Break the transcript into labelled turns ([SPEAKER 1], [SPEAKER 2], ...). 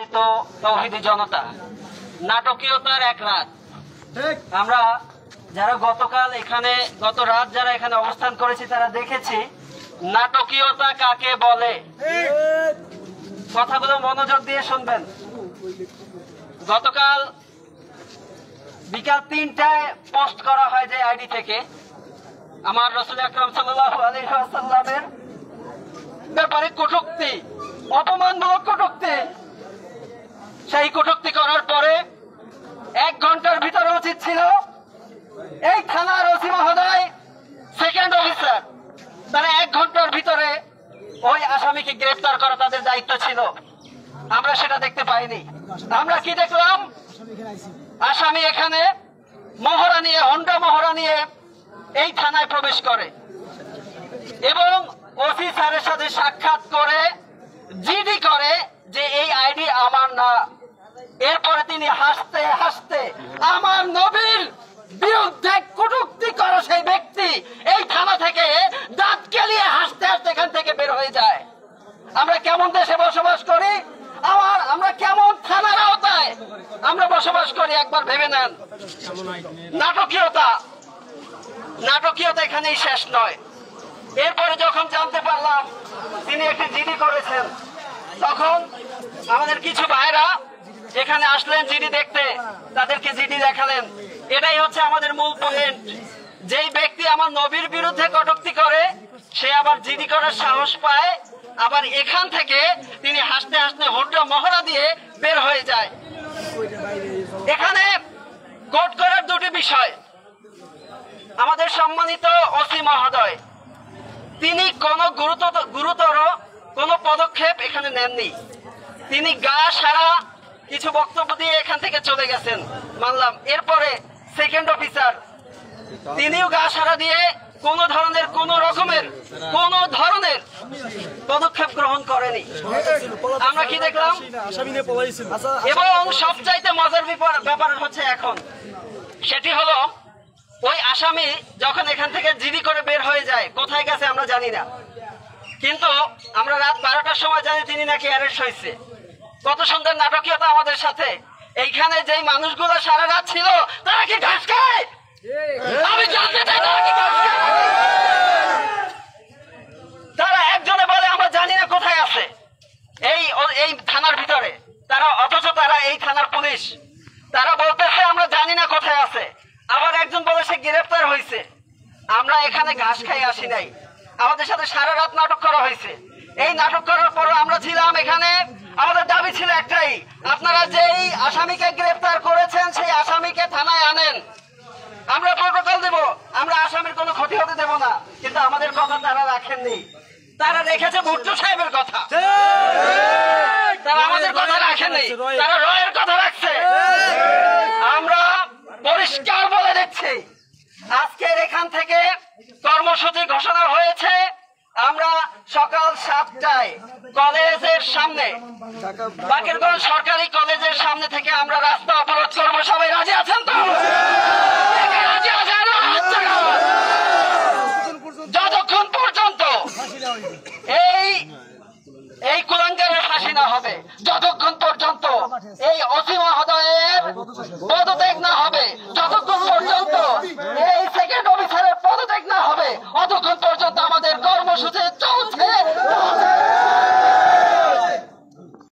[SPEAKER 1] সম্মানিত তৌহিদি জনতা, নাটকীয়তার এক রাত। আমরা যারা গতকাল এখানে গত রাত যারা এখানে অবস্থান করেছি তারা দেখেছি নাটকীয়তা কাকে বলে। কথাগুলো মনোযোগ দিয়ে শুনবেন। গতকাল বিকাল 3টায় পোস্ট করা হয় যে আইডি থেকে আমার রাসূল আকরাম সাল্লাল্লাহু আলাইহি ওয়াসাল্লামের ব্যাপারে কটূক্তি, অপমানমূলক কটূক্তি। সেই কটূক্তি করার পরে 1 ঘন্টার ভিতরে উচিত ছিল এই থানার ওসি মহোদয়, সেকেন্ড অফিসার, তারা 1 ঘন্টার ভিতরে ওই আসামিকে গ্রেফতার করা তাদের দায়িত্ব ছিল। আমরা সেটা দেখতে পাইনি। আমরা কি দেখলাম? আসামি এখানে মহড়া নিয়ে, হন্ডা মহড়া নিয়ে এই থানায় প্রবেশ করে এবং ওসি স্যারের সাথে সাক্ষাৎ করে জিডি করে যে এই আইডি আমার না। এরপরে তিনি হাসতে হাসতে আমার নবীর বিরুদ্ধে কটূক্তি করা সেই ব্যক্তি এই থানা থেকে দাঁত কেলিয়ে হাসতে হাসতে এখান থেকে বের হয়ে যায়। আমরা কেমন দেশে বসবাস করি, আমরা কেমন থানার আওতায় আমরা বসবাস করি একবার ভেবে নেন। নাটকীয়তা এখানেই শেষ নয়। এরপরে যখন জানতে পারলাম তিনি একটি জিডি করেছেন, তখন আমাদের কিছু ভাইরা এখানে আসলেন জিডি দেখতে, তাদেরকে জিডি দেখালেন। এটাই হচ্ছে আমাদের মূল পয়েন্ট। যেই ব্যক্তি আমার নবীর বিরুদ্ধে কটূক্তি করে সে আবার জিডি করার সাহস পায়, আবার এখান থেকে তিনি হাসতে হাসতে হুড্ডা মহড়া দিয়ে বের হয়ে যায়। এখানে কোট করার দুটি বিষয়। আমাদের সম্মানিত ওসি মহোদয় তিনি কোন গুরুতর কোন পদক্ষেপ এখানে নেননি। তিনি গা সারা কিছু বক্তব্য দিয়ে এখান থেকে চলে গেছেন, মানলাম। এরপরে সেকেন্ড অফিসার তিনিও গা সারা দিয়ে কোন রকমের পদক্ষেপ গ্রহণ করেনি। আমরা কি দেখলাম? এবং সবচাইতে মজার ব্যাপার হচ্ছে এখন সেটি হলো ওই আসামি যখন এখান থেকে জিডি করে বের হয়ে যায়, কোথায় গেছে আমরা জানি না, কিন্তু আমরা রাত 12টার সময় জানি তিনি নাকি অ্যারেস্ট হয়েছে। কত সুন্দর নাটকীয়তা আমাদের সাথে। এইখানে যেই মানুষগুলো সারা রাত ছিল তারা কি ঘাস খায়? আমি জানতে চাই তারা কি ঘাস খায়? তারা একজনে বলে আমরা জানি না কোথায় আছে এই থানার ভিতরে, তারা অথচ তারা এই থানার পুলিশ। তারা বলতেছে আমরা জানি না কোথায় আছে। আবার একজন বলে সে গ্রেফতার হয়েছে। আমরা এখানে ঘাস খাই আসি নাই, আমাদের সাথে সারা রাত নাটক করা হয়েছে। এই নাটক করার পর আমরা ছিলাম এখানে। আমাদের দাবি ছিল একটাই, আপনারা যেই আসামিকে গ্রেফতার করেছেন সেই আসামিকে থানায় আনেন, আমরা প্রটোকল দেব, আমরা আসামির কোনো ক্ষতি হতে দেব না। কিন্তু আমাদের কথা তারা রাখেননি। তারা রেখেছে ভুট্টো সাহেবের কথা, তারা আমাদের কথা রাখেননি, তারা রয়ের কথা রাখছে। আমরা পরিষ্কার বলে দিচ্ছি, আজকের এখান থেকে কর্মসূচি ঘোষণা হয়েছে। আমরা সকাল 7টায় কলেজের সামনে, বাকেরগঞ্জ সরকারি কলেজের সামনে থেকে আমরা রাস্তা অবরোধ করবো। সবাই রাজি আছেন তো? রাজি